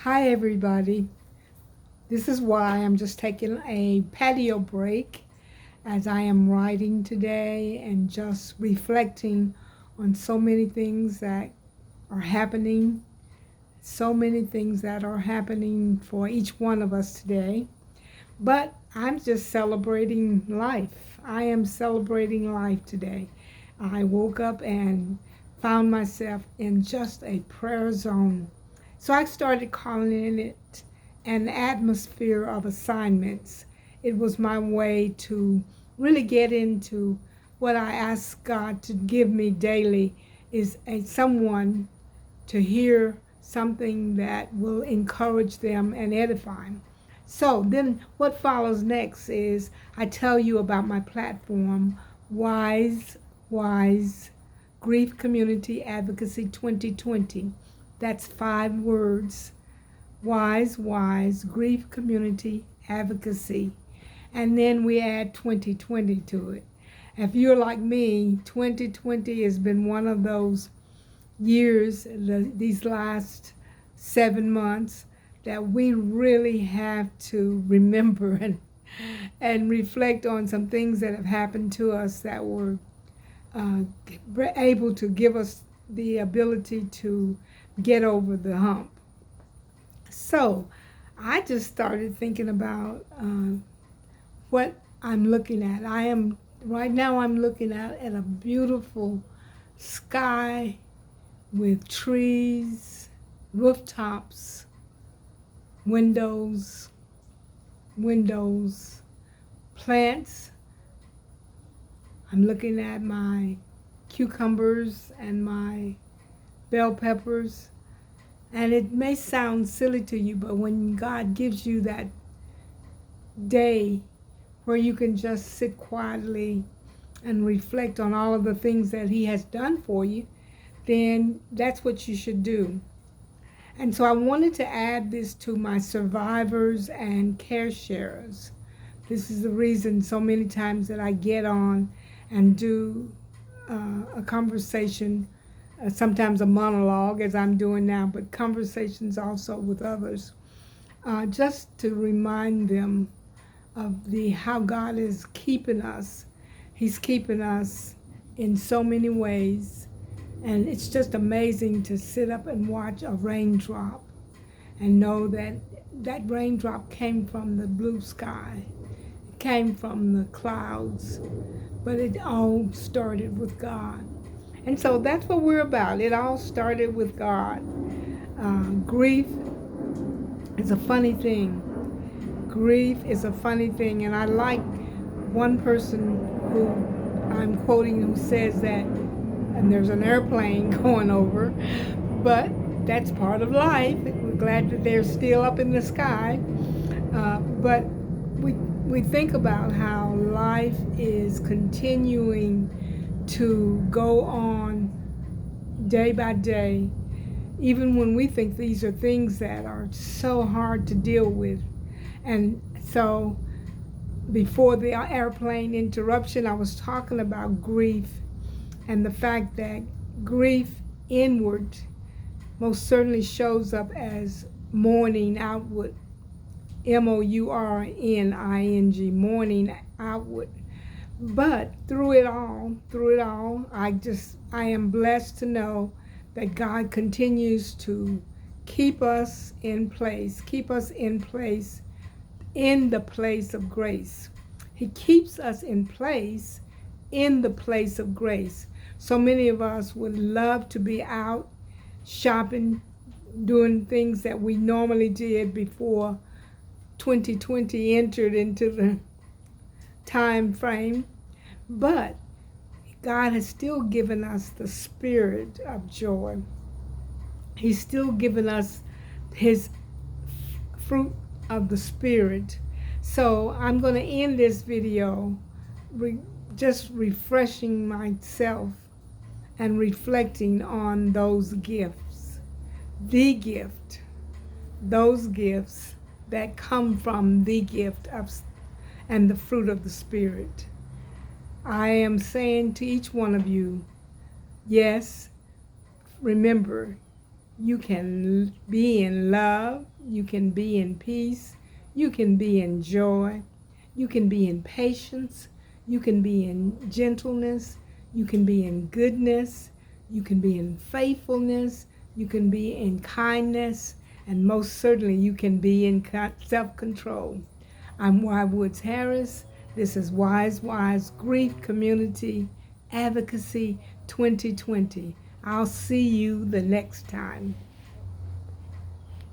Hi, everybody. This is why I'm just taking a patio break as I am writing today and just reflecting on so many things that are happening, so many things that are happening for each one of us today. But I'm just celebrating life. I am celebrating life today. I woke up and found myself in just a prayer zone. So I started calling it an atmosphere of assignments. It was my way to really get into what I ask God to give me daily is someone to hear something that will encourage them and edify them. So then what follows next is I tell you about my platform, Wise Grief Community Advocacy 2020. That's 5 words. Wise Grief Community Advocacy. And then we add 2020 to it. If you're like me, 2020 has been one of those years, these last 7 months, that we really have to remember and reflect on some things that have happened to us that were uh, able to give us the ability to get over the hump. So I just started thinking about what I'm looking at. Right now I'm looking at a beautiful sky with trees, rooftops, windows, windows, plants. I'm looking at my cucumbers and my bell peppers. And it may sound silly to you, but when God gives you that day where you can just sit quietly and reflect on all of the things that He has done for you, then that's what you should do. And so I wanted to add this to my survivors and care sharers. This is the reason so many times that I get on and do a conversation, sometimes a monologue as I'm doing now, but conversations also with others, just to remind them of how God is keeping us. He's keeping us in so many ways. And it's just amazing to sit up and watch a raindrop and know that that raindrop came from the blue sky, it came from the clouds, but it all started with God. And so that's what we're about. It all started with God. Grief is a funny thing. Grief is a funny thing. And I like one person who I'm quoting who says that, and there's an airplane going over, but that's part of life. We're glad that they're still up in the sky. But we think about how life is continuing to go on day by day, even when we think these are things that are so hard to deal with. And so before the airplane interruption, I was talking about grief and the fact that grief inward most certainly shows up as mourning outward. mourning, mourning outward. But through it all, I am blessed to know that God continues to keep us in place, in the place of grace. He keeps us in place in the place of grace. So many of us would love to be out shopping, doing things that we normally did before 2020 entered into the time frame. But God has still given us the spirit of joy. He's still given us His fruit of the Spirit. So I'm going to end this video just refreshing myself and reflecting on those gifts. The gift, those gifts that come from the gift of and the fruit of the Spirit. I am saying to each one of you, yes, remember, You can be in love. You can be in peace. You can be in joy. You can be in patience. You can be in gentleness. You can be in goodness. You can be in faithfulness. You can be in kindness. And most certainly you can be in self-control. I'm Y. Woods Harris. This is Wise Grief Community Advocacy 2020. I'll see you the next time.